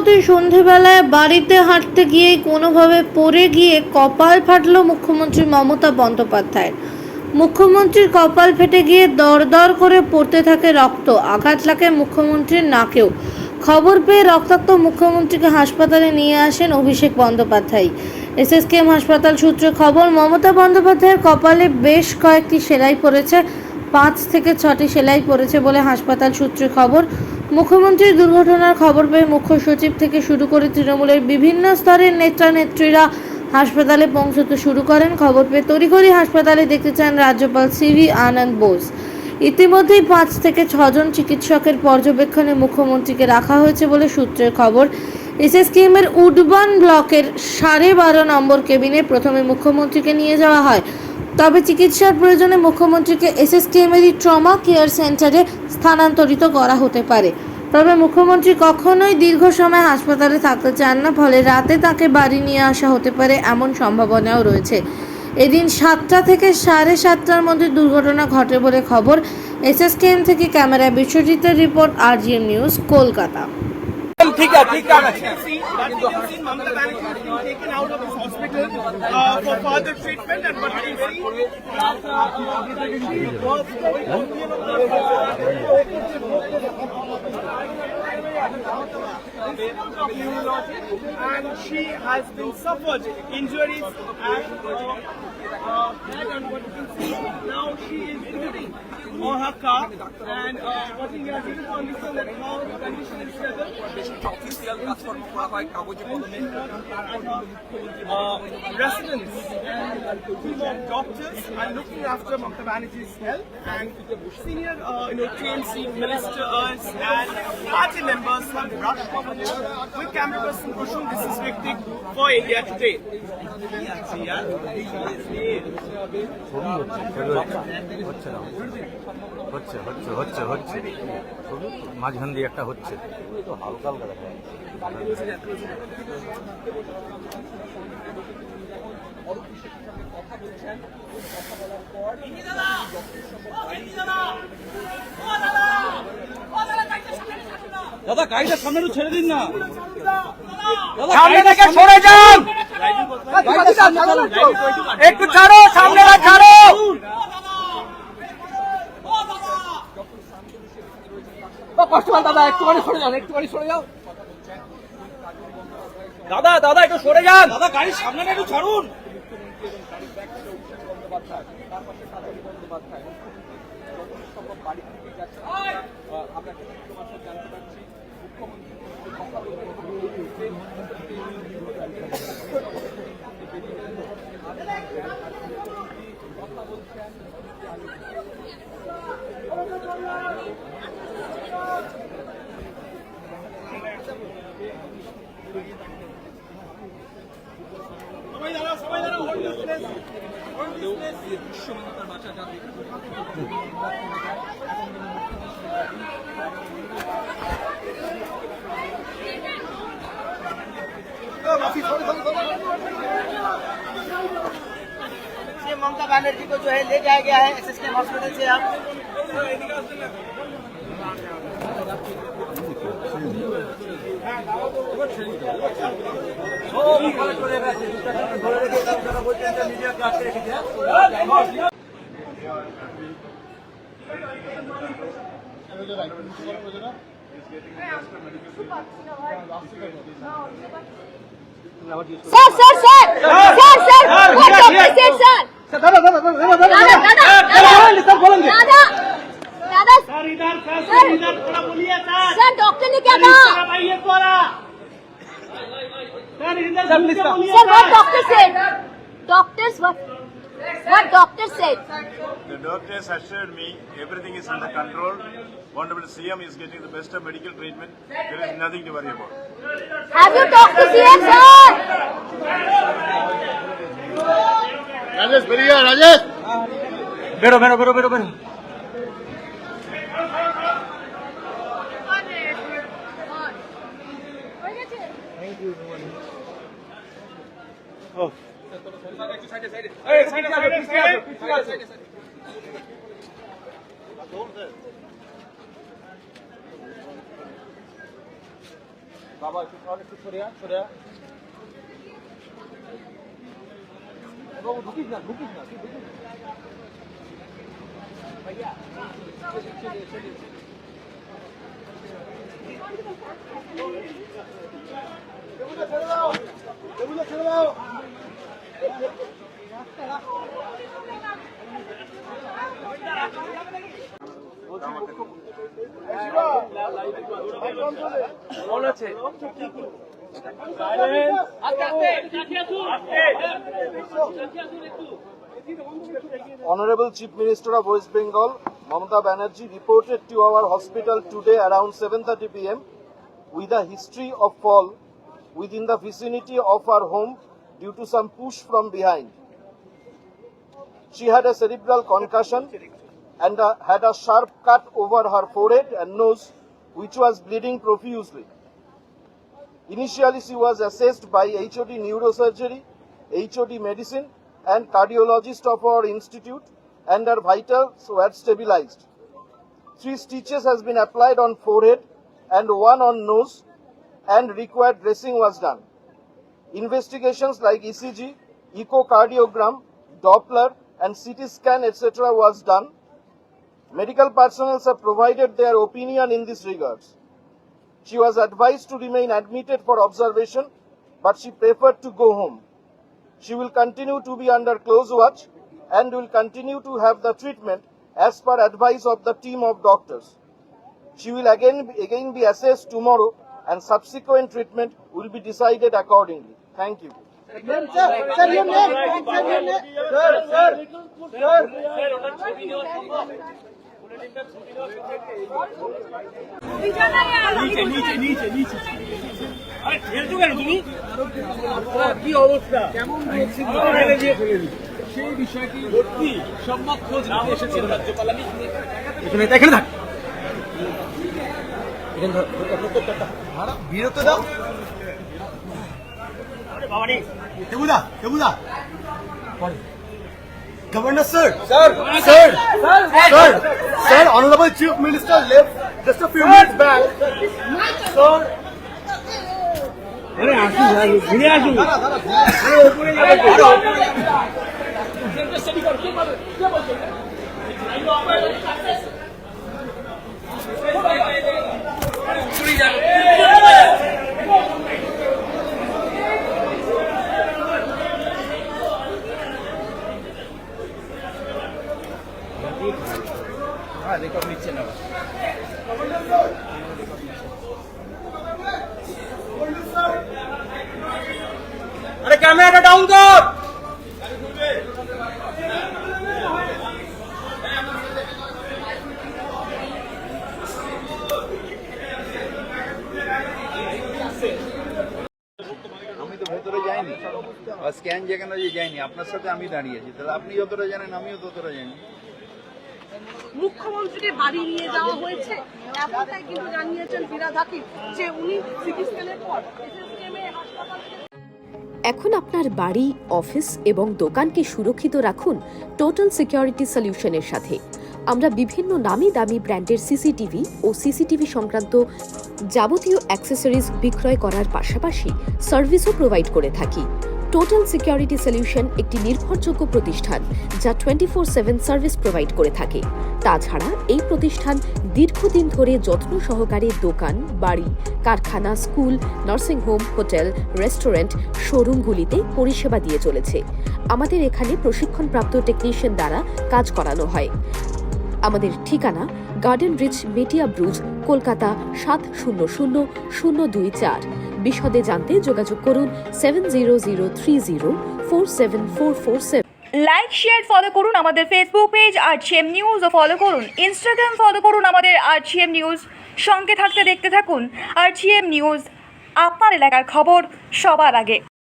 ইতিমধ্যে সন্ধেবেলায় বাড়িতে হাঁটতে গিয়েই কোনোভাবে পড়ে গিয়ে কপাল ফাটল মুখ্যমন্ত্রী মমতা বন্দ্যোপাধ্যায়ের। মুখ্যমন্ত্রীর কপাল ফেটে গিয়ে দরদর করে পড়তে থাকে রক্ত। আঘাত লাগে মুখ্যমন্ত্রীর নাকেও। খবর পেয়ে রক্তাক্ত মুখ্যমন্ত্রীকে হাসপাতালে নিয়ে আসেন অভিষেক বন্দ্যোপাধ্যায়। এসএসকেএম হাসপাতাল সূত্রে খবর, মমতা বন্দ্যোপাধ্যায়ের কপালে বেশ কয়েকটি সেলাই পড়েছে, 5 থেকে 6টি সেলাই পড়েছে বলে হাসপাতাল সূত্রে খবর। মুখ্যমন্ত্রীর দুর্ঘটনার খবর পেয়ে মুখ্য সচিব থেকে শুরু করে তৃণমূলের বিভিন্ন স্তরের নেতা নেত্রীরা হাসপাতালে পৌঁছতে শুরু করেন। খবর পেয়ে তড়িঘড়ি হাসপাতালে দেখতে চান রাজ্যপাল সিভি আনন্দ বোস। ইতিমধ্যেই 5 থেকে 6 জন চিকিৎসকের পর্যবেক্ষণে মুখ্যমন্ত্রীকে রাখা হয়েছে বলে সূত্রের খবর। এসএসকেএম এর উডবান ব্লকের 12.5 নম্বর কেবিনে প্রথমে মুখ্যমন্ত্রীকে নিয়ে যাওয়া হয়, তবে চিকিৎসার প্রয়োজনে মুখ্যমন্ত্রীকে এসএসকেএম এর ট্রমা কেয়ার সেন্টারে স্থানান্তরিত করা হতে পারে। তবে মুখ্যমন্ত্রী কখনোই দীর্ঘ সময় হাসপাতালে থাকতে চান না, ফলে রাতে তাকে বাড়ি নিয়ে আসা হতে পারে এমন সম্ভাবনাও রয়েছে। এদিন 7টা থেকে 7:30টার মধ্যে দুর্ঘটনা ঘটে বলে খবর। এসএসকেএম থেকে ক্যামেরায় বিশ্বজিতের রিপোর্ট, আরজিএম নিউজ, কলকাতা। ठीक है Mamata Banerjee has been taken out of this hospital for further treatment, and what we see she was going and she has been suffered injuries at head, and what you can see now she is sitting on her car, and what we are able to understand that how the condition is stable. Residents and team of doctors are looking after Mamata Banerjee's health, and senior TMC ministers and party members have rushed over there. With camera person Kushum, this is Viktik for India Today. মাঝখান দিয়ে একটা হচ্ছে হালকা হালকা দেখা দাদা গাড়িটা সামনে ছেড়ে দিন না, সামনে থেকে সরে যান, একটু ছাড়ো, সামনে না ছাড়ো। কষ্ট হয় দাদা, একটুখানি সরে যান, একটুখানি সরে যাও দাদা, দাদা একটু সরে যান, দাদা গাড়ির সামনে একটু ছাড়ুন। ममता बनर्जी को जो है ले जाया गया है एसएसकेएम हॉस्पिटल से। आप सर डॉक्टर ने क्या कहा? Sir, what doctor said? Doctors what doctor said? The doctors assured me everything is under control. Honorable CM is getting the best of medical treatment. There is nothing to worry about. Have you talked to CM, sir? Rajesh, Beriya, Rajesh. বেরো বেরো বেরো বেরো বেরো। বাবা একটু সরে বাবু ঢুকিস না তুই ঢুকিস না। ভাইয়া Honorable Chief Minister of West Bengal, Mamata Banerjee, reported to our hospital today around 7:30 p.m. with a history of fall within the vicinity of our home due to some push from behind. She had a cerebral concussion and had a sharp cut over her forehead and nose, which was bleeding profusely. Initially, she was assessed by HOD Neurosurgery, HOD Medicine, and cardiologist of our institute, and her vitals were stabilized. 3 stitches has been applied on forehead and 1 on nose, and required dressing was done. Investigations like ECG, echocardiogram, Doppler, and CT scan, etc. was done. Medical personnel have provided their opinion in this regards. She was advised to remain admitted for observation, but she preferred to go home. She will continue to be under close watch and will continue to have the treatment as per advice of the team of doctors. She will again be assessed tomorrow, and subsequent treatment will be decided accordingly. Thank you. কি অবস্থা কেমন সেই বিষয়টি সত্যি সম্যক খোঁজ নিতে এসেছেন রাজ্যপাল। আমি এখানে থাক বিরত দাও Governor sir, sir, Honorable Chief Minister left just a few minutes back. Sir, ঘুরে আসুন রেকর্ড নিচ্ছে না। আরে ক্যামেরাটা ডাউন কর। আমি তো ভেতরে যাইনি, স্ক্যান যেখানে যাইনি, আপনার সাথে আমি দাঁড়িয়েছি, তাহলে আপনি যতটা জানেন আমিও ততটা জানি। মুখ্যমন্ত্রীকে বাড়ি নিয়ে যাওয়া হয়েছে, এমনটাই কিন্তু জানিয়েছেন ফিরহাদ হাকিম যে উনি সিটি স্ক্যানের পর এসএসকেএমে হাসপাতালে। এখন আপনার বাড়ি, অফিস এবং দোকানকে সুরক্ষিত রাখুন টোটাল সিকিউরিটি সলিউশনের সাথে। আমরা বিভিন্ন নামি দামি ব্র্যান্ডের সিসিটিভি ও সিসিটিভি সংক্রান্ত যাবতীয় অ্যাক্সেসরিজ বিক্রয় করার পাশাপাশি সার্ভিসও প্রোভাইড করে থাকি। টোটাল সিকিউরিটি সলিউশন একটি নির্ভরযোগ্য প্রতিষ্ঠান যা 24/7 সার্ভিস প্রোভাইড করে থাকে। তাছাড়া এই প্রতিষ্ঠান দীর্ঘদিন ধরে যত্ন সহকারে দোকান, বাড়ি, কারখানা, স্কুল, নার্সিংহোম, হোটেল, রেস্টুরেন্ট, শোরুমগুলিতে পরিষেবা দিয়ে চলেছে। আমাদের এখানে প্রশিক্ষণপ্রাপ্ত টেকনিশিয়ান দ্বারা কাজ করানো হয়। আমাদের ঠিকানা গার্ডেন রিচ, মেটিয়া ব্রুজ, কলকাতা 700024। বিশদে জানতে যোগাযোগ করুন 7003047447। লাইক শেয়ার ফলো করুন আমাদের ফেসবুক পেজ RGM নিউজ ও ফলো করুন ইনস্টাগ্রাম ফলো করুন আমাদের RGM নিউজ। সঙ্গে থাকতে দেখতে থাকুন RGM নিউজ, আপনার এলাকার খবর সবার আগে।